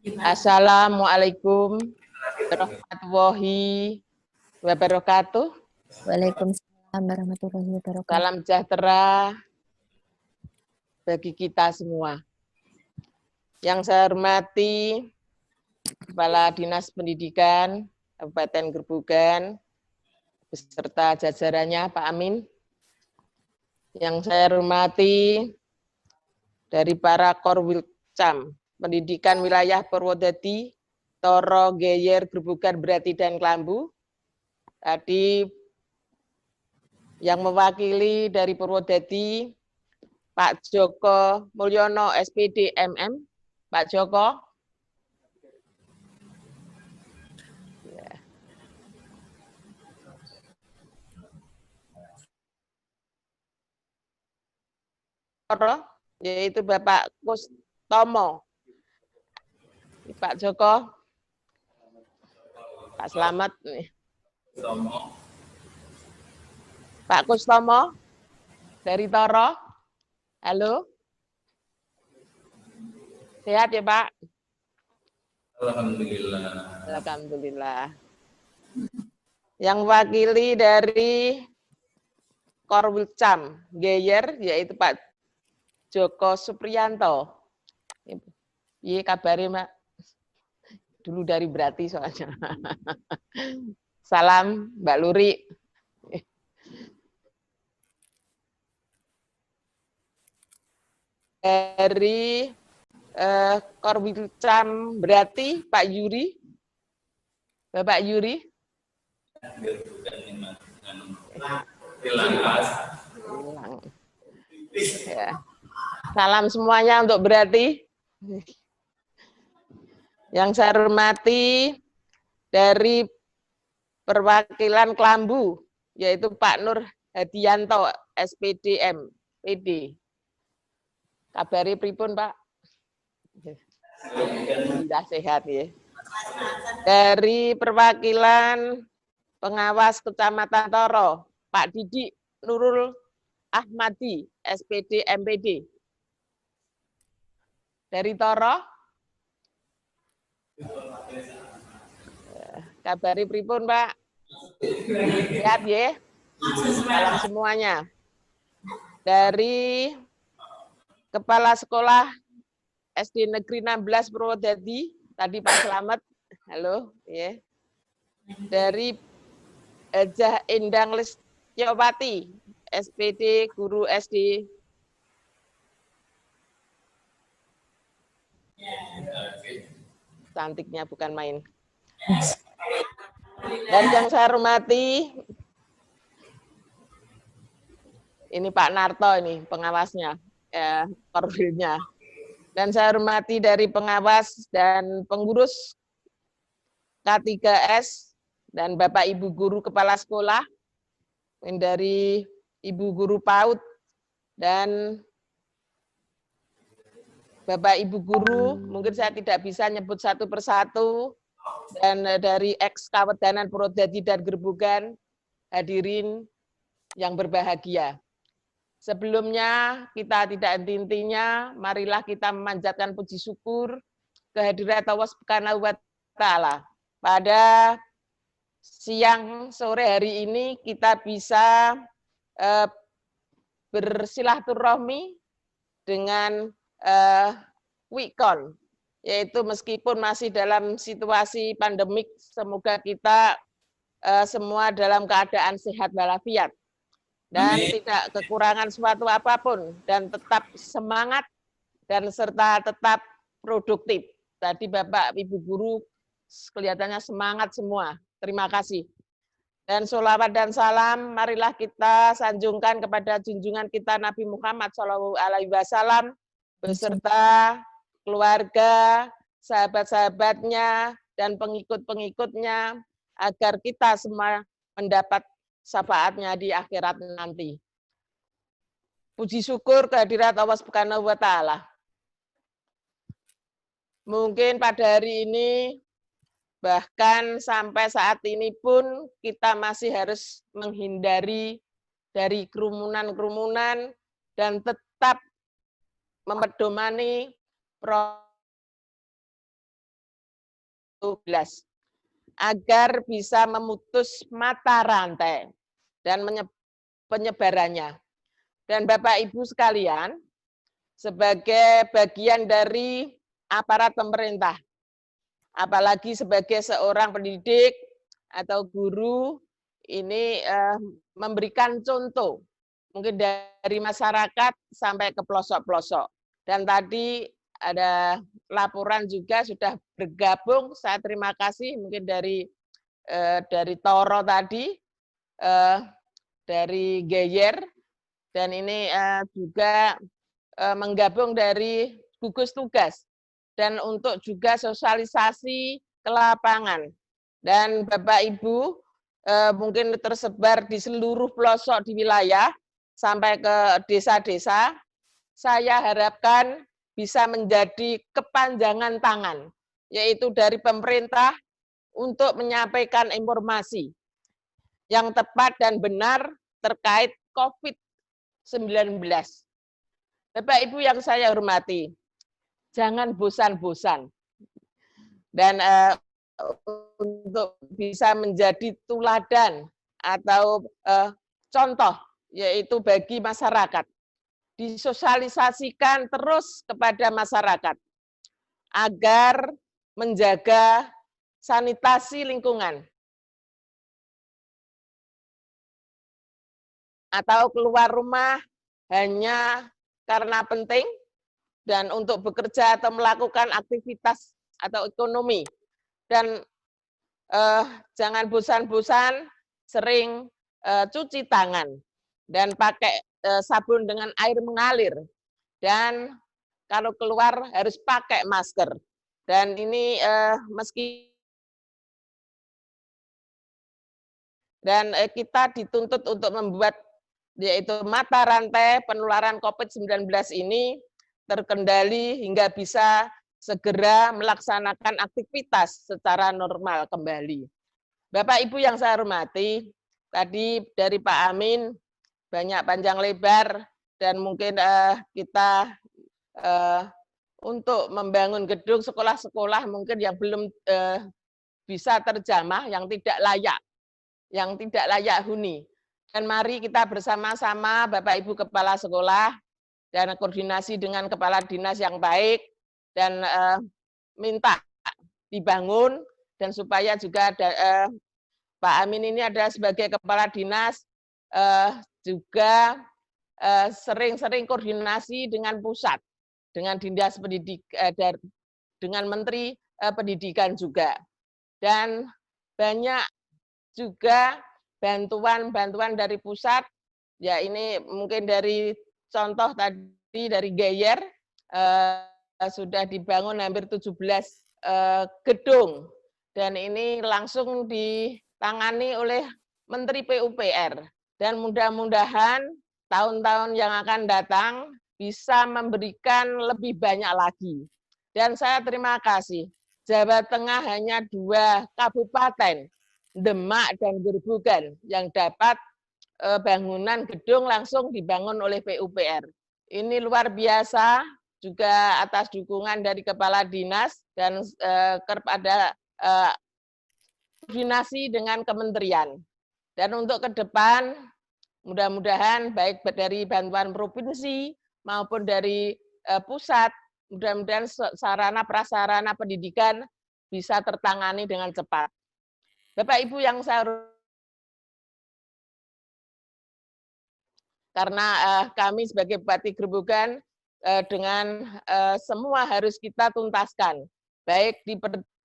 Assalamualaikum warahmatullahi wabarakatuh. Waalaikumsalam warahmatullahi wabarakatuh. Salam sejahtera bagi kita semua. Yang saya hormati Kepala Dinas Pendidikan Kabupaten Gerobogan beserta jajarannya Pak Amin. Yang saya hormati dari para Korwilcam Pendidikan Wilayah Purwodadi, Toro, Geyer, Gerobogan, Berati, dan Klambu. Tadi yang mewakili dari Purwodadi, Pak Joko Mulyono, SPD MM. Pak Joko. Yaitu Bapak Kustomo. Pak Joko. Pak Selamat nih. Pak Kustomo dari Toro. Halo. Sehat ya, Pak? Alhamdulillah. Alhamdulillah. Yang wakili dari Korwilcam Geyer yaitu Pak Joko Supriyanto. Iya kabarnya, Mak? Dulu dari Berati soalnya. Salam Mbak Luri. Dari Korwilcam Berati, Pak Yuri. Bapak Yuri. Ya. Salam semuanya untuk Berati. Yang saya hormati dari perwakilan Klambu, yaitu Pak Nur Hadianto, SPDM, PD. Kabari pripun, Pak? Sudah sehat ya. Dari perwakilan pengawas Kecamatan Toro, Pak Didi Nurul Ahmadi, SPD MPD. Dari Toro, kabari pripun, Pak? Sehat ya? Salam semuanya. Dari Kepala Sekolah SD Negeri 16 Purwodadi, tadi Pak Selamat, halo, ya. Dari Ejah Endang Listyowati, SPD Guru SD. Cantiknya bukan main. Dan yang saya hormati, ini Pak Narto ini pengawasnya, korwilnya. Dan saya hormati dari pengawas dan pengurus K3S dan Bapak Ibu Guru Kepala Sekolah, dari Ibu Guru PAUD dan Bapak Ibu Guru, mungkin saya tidak bisa nyebut satu persatu, dan dari ex-Kawedanan Purwodadi dan Gerobogan, hadirin yang berbahagia. Sebelumnya kita tidak henti-hentinya, marilah kita memanjatkan puji syukur kehadirat Allah Subhanahu wa Ta'ala. Pada siang sore hari ini kita bisa bersilaturahmi dengan Wikon, yaitu meskipun masih dalam situasi pandemik, semoga kita semua dalam keadaan sehat walafiat dan tidak kekurangan suatu apapun, dan tetap semangat dan serta tetap produktif. Tadi Bapak Ibu Guru kelihatannya semangat semua. Terima kasih. Dan sholawat dan salam marilah kita sanjungkan kepada junjungan kita Nabi Muhammad SAW beserta keluarga, sahabat-sahabatnya, dan pengikut-pengikutnya, agar kita semua mendapat syafaatnya di akhirat nanti. Puji syukur kehadirat Allah Subhanahu wa Ta'ala. Mungkin pada hari ini, bahkan sampai saat ini pun kita masih harus menghindari dari kerumunan-kerumunan dan tetap memedomani agar bisa memutus mata rantai dan penyebarannya. Dan Bapak Ibu sekalian, sebagai bagian dari aparat pemerintah, apalagi sebagai seorang pendidik atau guru, ini memberikan contoh, mungkin dari masyarakat sampai ke pelosok-pelosok. Dan tadi ada laporan juga sudah bergabung, saya terima kasih mungkin dari Toro tadi, dari Geyer, dan ini juga menggabung dari gugus tugas, dan untuk juga sosialisasi ke lapangan. Dan Bapak Ibu mungkin tersebar di seluruh pelosok di wilayah sampai ke desa-desa, saya harapkan bisa menjadi kepanjangan tangan, yaitu dari pemerintah untuk menyampaikan informasi yang tepat dan benar terkait COVID-19. Bapak Ibu yang saya hormati, jangan bosan-bosan. Dan untuk bisa menjadi tuladan atau contoh, yaitu bagi masyarakat, disosialisasikan terus kepada masyarakat agar menjaga sanitasi lingkungan atau keluar rumah hanya karena penting dan untuk bekerja atau melakukan aktivitas atau ekonomi. Dan jangan bosan-bosan sering cuci tangan dan pakai sabun dengan air mengalir, dan kalau keluar harus pakai masker. Dan ini kita dituntut untuk membuat yaitu mata rantai penularan COVID-19 ini terkendali hingga bisa segera melaksanakan aktivitas secara normal kembali. Bapak Ibu yang saya hormati, tadi dari Pak Amin banyak panjang lebar, dan mungkin kita untuk membangun gedung sekolah-sekolah mungkin yang belum bisa terjamah, yang tidak layak huni. Dan mari kita bersama-sama Bapak Ibu Kepala Sekolah dan koordinasi dengan kepala dinas yang baik, dan minta dibangun, dan supaya juga ada, Pak Amin ini adalah sebagai kepala dinas juga sering-sering koordinasi dengan pusat, dengan dinas pendidikan, dengan Menteri Pendidikan juga. Dan banyak juga bantuan-bantuan dari pusat, ya ini mungkin dari contoh tadi dari Geyer, sudah dibangun hampir 17 gedung, dan ini langsung ditangani oleh Menteri PUPR, dan mudah-mudahan tahun-tahun yang akan datang bisa memberikan lebih banyak lagi. Dan saya terima kasih, Jawa Tengah hanya 2 kabupaten, Demak dan Gerobogan, yang dapat bangunan gedung langsung dibangun oleh PUPR. Ini luar biasa, juga atas dukungan dari kepala dinas dan kepada koordinasi dengan kementerian. Dan untuk ke depan, mudah-mudahan baik dari bantuan provinsi maupun dari pusat, mudah-mudahan sarana prasarana pendidikan bisa tertangani dengan cepat. Bapak Ibu yang saya hormati, karena kami sebagai Bupati Gerobogan dengan semua harus kita tuntaskan, baik di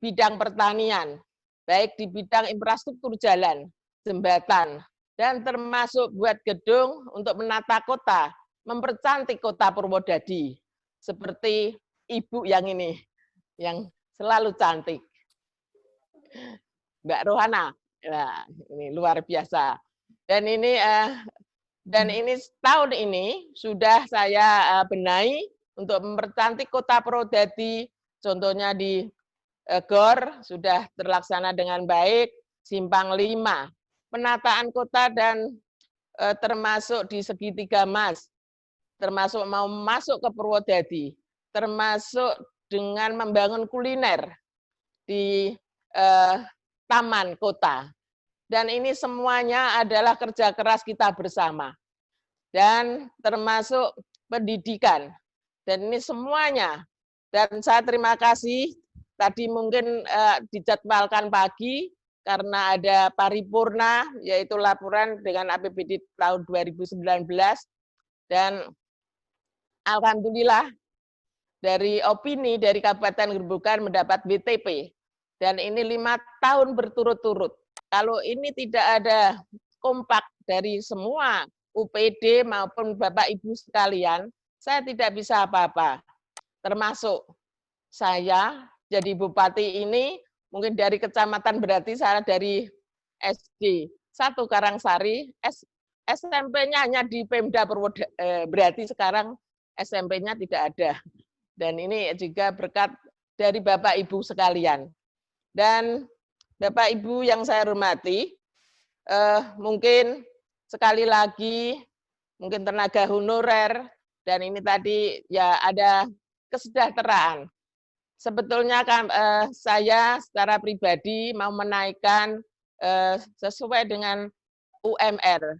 bidang pertanian, baik di bidang infrastruktur jalan, jembatan, dan termasuk buat gedung untuk menata kota, mempercantik kota Purwodadi, seperti Ibu yang ini, yang selalu cantik, Mbak Rohana. Nah, ini luar biasa. Dan ini tahun ini sudah saya benahi untuk mempercantik kota Purwodadi, contohnya di GOR sudah terlaksana dengan baik, Simpang 5, penataan kota dan termasuk di Segitiga Mas, termasuk mau masuk ke Purwodadi, termasuk dengan membangun kuliner di taman kota. Dan ini semuanya adalah kerja keras kita bersama. Dan termasuk pendidikan. Dan ini semuanya. Dan saya terima kasih, tadi mungkin dijadwalkan pagi, karena ada paripurna, yaitu laporan dengan APBD tahun 2019. Dan alhamdulillah, dari opini dari Kabupaten Gerobokan mendapat BTP. Dan ini 5 tahun berturut-turut. Kalau ini tidak ada kompak dari semua UPD maupun Bapak Ibu sekalian, saya tidak bisa apa-apa. Termasuk saya jadi bupati ini, mungkin dari kecamatan berarti saya dari SD 1 Karangsari, SMP-nya hanya di Pemda Purwodadi, berarti sekarang SMP-nya tidak ada. Dan ini juga berkat dari Bapak Ibu sekalian. Dan Bapak Ibu yang saya hormati, mungkin sekali lagi, mungkin tenaga honorer, dan ini tadi ya ada kesejahteraan. Sebetulnya kan saya secara pribadi mau menaikkan sesuai dengan UMR.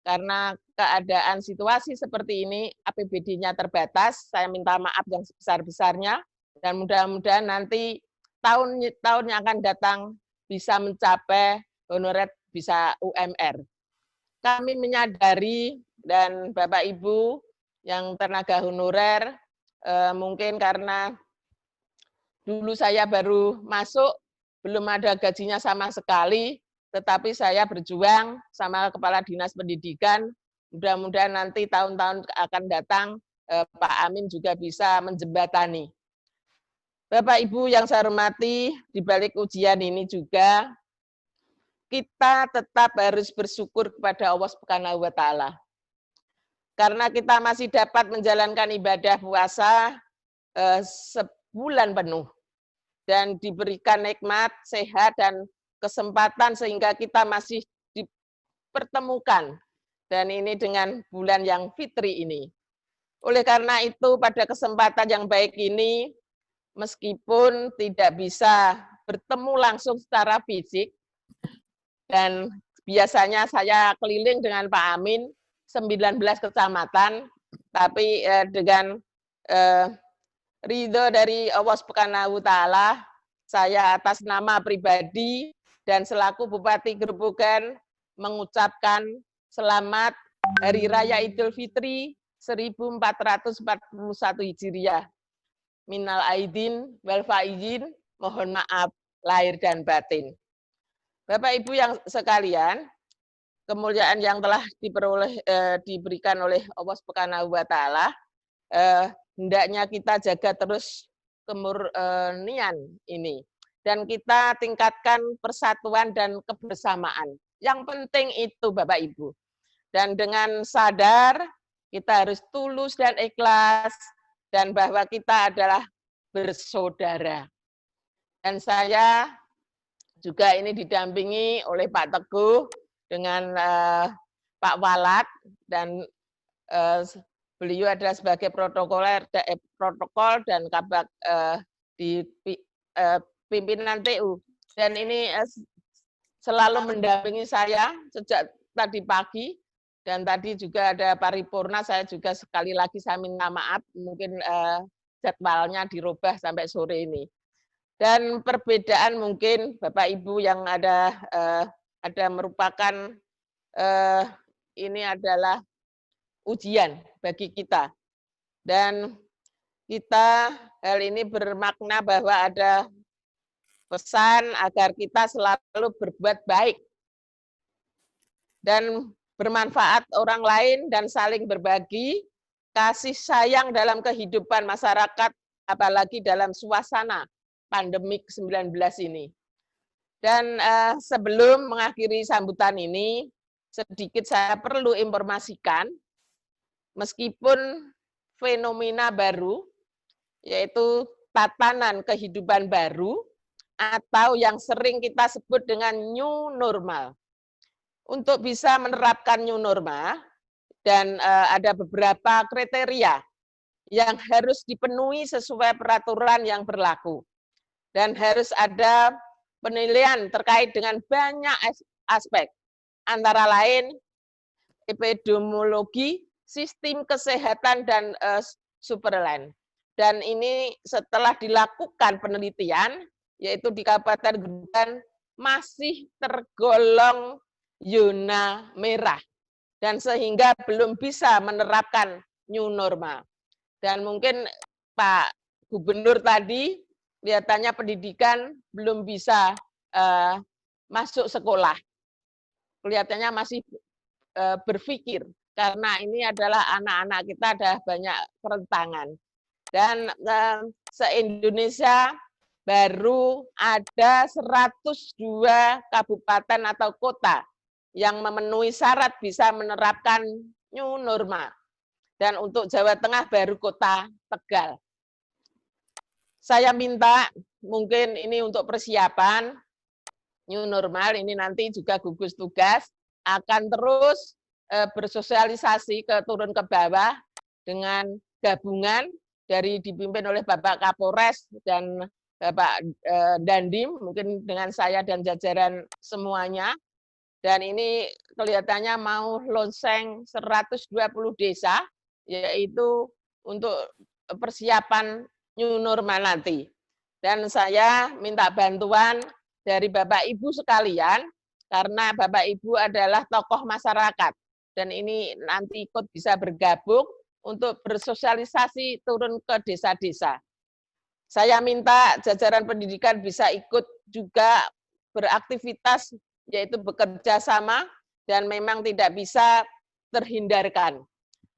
Karena keadaan situasi seperti ini, APBD-nya terbatas, saya minta maaf yang sebesar-besarnya, dan mudah-mudahan nanti tahun yang akan datang bisa mencapai honorer bisa UMR. Kami menyadari, dan Bapak Ibu yang tenaga honorer, mungkin karena dulu saya baru masuk, belum ada gajinya sama sekali, tetapi saya berjuang sama Kepala Dinas Pendidikan, mudah-mudahan nanti tahun-tahun akan datang, Pak Amin juga bisa menjembatani. Bapak Ibu yang saya hormati, di balik ujian ini juga, kita tetap harus bersyukur kepada Allah Subhanahu wa Ta'ala. Karena kita masih dapat menjalankan ibadah puasa sebulan penuh. Dan diberikan nikmat, sehat, dan kesempatan sehingga kita masih dipertemukan. Dan ini dengan bulan yang fitri ini. Oleh karena itu pada kesempatan yang baik ini, meskipun tidak bisa bertemu langsung secara fisik, dan biasanya saya keliling dengan Pak Amin, 19 kecamatan, tapi dengan ridho dari Allah Subhanahu wa Ta'ala, saya atas nama pribadi dan selaku Bupati Gerobokan mengucapkan selamat Hari Raya Idul Fitri 1441 Hijriah. Minal aidin wal faizin, mohon maaf lahir dan batin. Bapak Ibu yang sekalian, kemuliaan yang telah diberikan oleh Allah Subhanahu wa Ta'ala, hendaknya kita jaga terus kemurnian ini. Dan kita tingkatkan persatuan dan kebersamaan. Yang penting itu Bapak Ibu. Dan dengan sadar, kita harus tulus dan ikhlas, dan bahwa kita adalah bersaudara. Dan saya juga ini didampingi oleh Pak Teguh, dengan Pak Walat, dan beliau adalah sebagai protokol dan kabak di pimpinan TU. Dan ini selalu mendampingi saya sejak tadi pagi, dan tadi juga ada paripurna, saya juga sekali lagi saya minta maaf, mungkin jadwalnya dirubah sampai sore ini. Dan perbedaan mungkin Bapak Ibu yang ada merupakan ini adalah ujian bagi kita. Dan kita hal ini bermakna bahwa ada pesan agar kita selalu berbuat baik dan bermanfaat orang lain dan saling berbagi kasih sayang dalam kehidupan masyarakat, apalagi dalam suasana pandemik 19 ini. Dan sebelum mengakhiri sambutan ini, sedikit saya perlu informasikan, meskipun fenomena baru, yaitu tatanan kehidupan baru, atau yang sering kita sebut dengan new normal. Untuk bisa menerapkan new normal, dan ada beberapa kriteria yang harus dipenuhi sesuai peraturan yang berlaku. Dan harus ada penilaian terkait dengan banyak aspek, antara lain epidemiologi, sistem kesehatan, dan surveillance. Dan ini setelah dilakukan penelitian, yaitu di Kabupaten Gerobogan, masih tergolong zona merah, dan sehingga belum bisa menerapkan new normal. Dan mungkin Pak Gubernur tadi kelihatannya pendidikan belum bisa masuk sekolah. Kelihatannya masih berpikir, karena ini adalah anak-anak kita ada banyak kerentangan. Dan se-Indonesia baru ada 102 kabupaten atau kota yang memenuhi syarat bisa menerapkan new normal. Dan untuk Jawa Tengah baru kota Tegal. Saya minta mungkin ini untuk persiapan new normal, ini nanti juga gugus tugas akan terus bersosialisasi turun ke bawah dengan gabungan dari dipimpin oleh Bapak Kapolres dan Bapak Dandim, mungkin dengan saya dan jajaran semuanya. Dan ini kelihatannya mau lonceng 120 desa, yaitu untuk persiapan new normal nanti. Dan saya minta bantuan dari Bapak Ibu sekalian, karena Bapak Ibu adalah tokoh masyarakat. Dan ini nanti ikut bisa bergabung untuk bersosialisasi turun ke desa-desa. Saya minta jajaran pendidikan bisa ikut juga beraktivitas, yaitu bekerja sama, dan memang tidak bisa terhindarkan.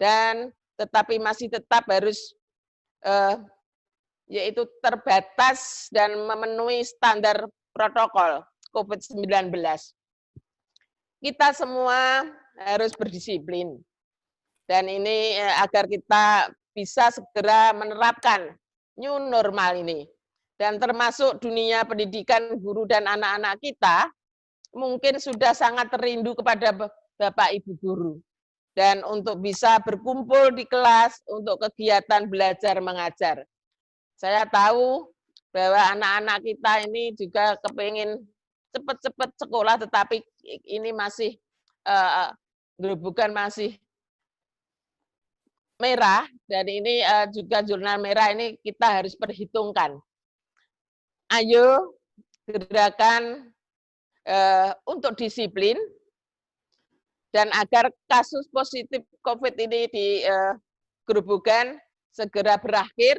Dan tetapi masih tetap harus yaitu terbatas dan memenuhi standar protokol COVID-19. Kita semua harus berdisiplin. Dan ini agar kita bisa segera menerapkan new normal ini. Dan termasuk dunia pendidikan guru dan anak-anak kita, mungkin sudah sangat rindu kepada Bapak Ibu guru. Dan untuk bisa berkumpul di kelas untuk kegiatan belajar mengajar. Saya tahu bahwa anak-anak kita ini juga kepingin cepat-cepat sekolah, tetapi ini masih Gerobogan masih merah, dan ini juga zona merah ini kita harus perhitungkan. Ayo gerakan untuk disiplin, dan agar kasus positif COVID ini di Gerobogan segera berakhir,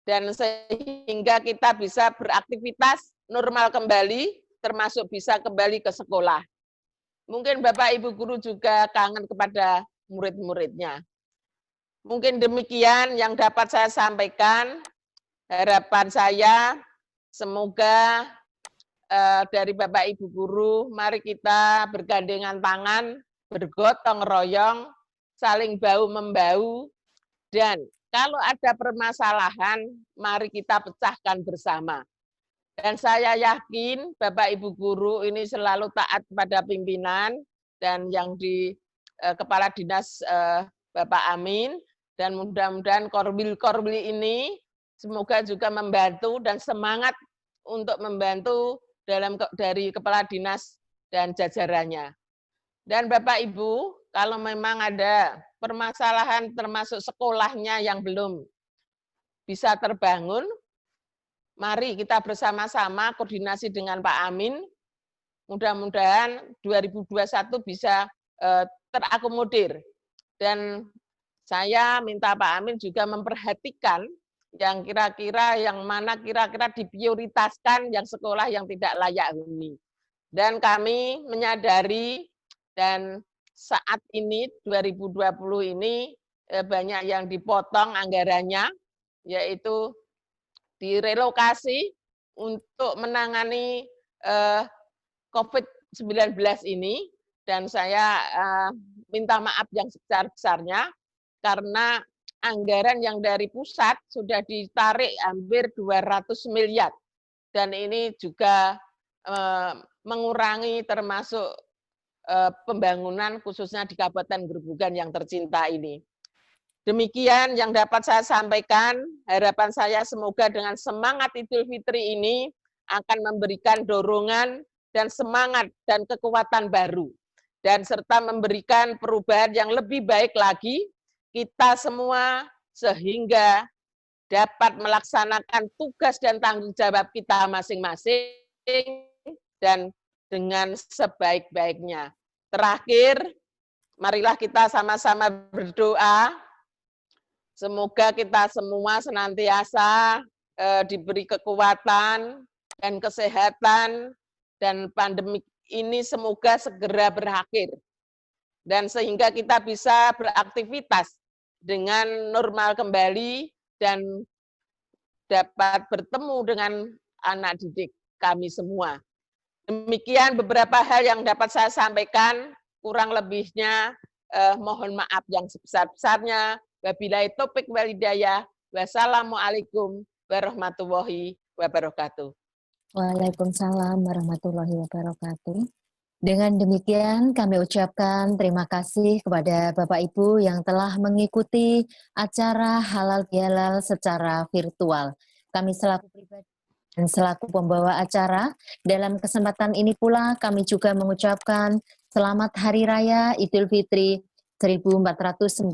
dan sehingga kita bisa beraktivitas normal kembali, termasuk bisa kembali ke sekolah. Mungkin Bapak Ibu guru juga kangen kepada murid-muridnya. Mungkin demikian yang dapat saya sampaikan. Harapan saya semoga dari Bapak Ibu guru, mari kita bergandengan tangan, bergotong royong, saling bahu-membahu, dan kalau ada permasalahan, mari kita pecahkan bersama. Dan saya yakin Bapak Ibu guru ini selalu taat pada pimpinan, dan yang di Kepala Dinas Bapak Amin, dan mudah-mudahan korbil-korbil ini semoga juga membantu dan semangat untuk membantu dari Kepala Dinas dan jajarannya. Dan Bapak Ibu, kalau memang ada permasalahan termasuk sekolahnya yang belum bisa terbangun, mari kita bersama-sama koordinasi dengan Pak Amin. Mudah-mudahan 2021 bisa terakomodir. Dan saya minta Pak Amin juga memperhatikan yang kira-kira yang mana kira-kira diprioritaskan yang sekolah yang tidak layak huni. Dan kami menyadari, dan saat ini 2020 ini banyak yang dipotong anggarannya, yaitu direlokasi untuk menangani COVID-19 ini. Dan saya minta maaf yang sebesar-besarnya, karena anggaran yang dari pusat sudah ditarik hampir 200 miliar. Dan ini juga mengurangi termasuk pembangunan khususnya di Kabupaten Gerobogan yang tercinta ini. Demikian yang dapat saya sampaikan. Harapan saya semoga dengan semangat Idul Fitri ini akan memberikan dorongan dan semangat dan kekuatan baru, dan serta memberikan perubahan yang lebih baik lagi kita semua, sehingga dapat melaksanakan tugas dan tanggung jawab kita masing-masing dan dengan sebaik-baiknya. Terakhir, marilah kita sama-sama berdoa. Semoga kita semua senantiasa diberi kekuatan dan kesehatan, dan pandemi ini semoga segera berakhir. Dan sehingga kita bisa beraktivitas dengan normal kembali dan dapat bertemu dengan anak didik kami semua. Demikian beberapa hal yang dapat saya sampaikan, kurang lebihnya mohon maaf yang sebesar-besarnya. Wabillahi taufik wal hidayah. Wassalamualaikum warahmatullahi wabarakatuh. Waalaikumsalam warahmatullahi wabarakatuh. Dengan demikian kami ucapkan terima kasih kepada Bapak Ibu yang telah mengikuti acara Halal Bihalal secara virtual. Kami selaku pribadi dan selaku pembawa acara, dalam kesempatan ini pula kami juga mengucapkan Selamat Hari Raya Idul Fitri 1441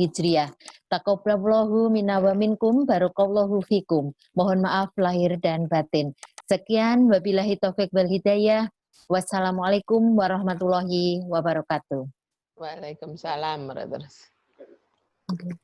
Hijriah. Taqabbalallahu minna wa minkum, barakallahu fikum. Mohon maaf lahir dan batin. Sekian, wabillahi taufik wal hidayah. Wassalamualaikum warahmatullahi wabarakatuh. Waalaikumsalam warahmatullahi wabarakatuh.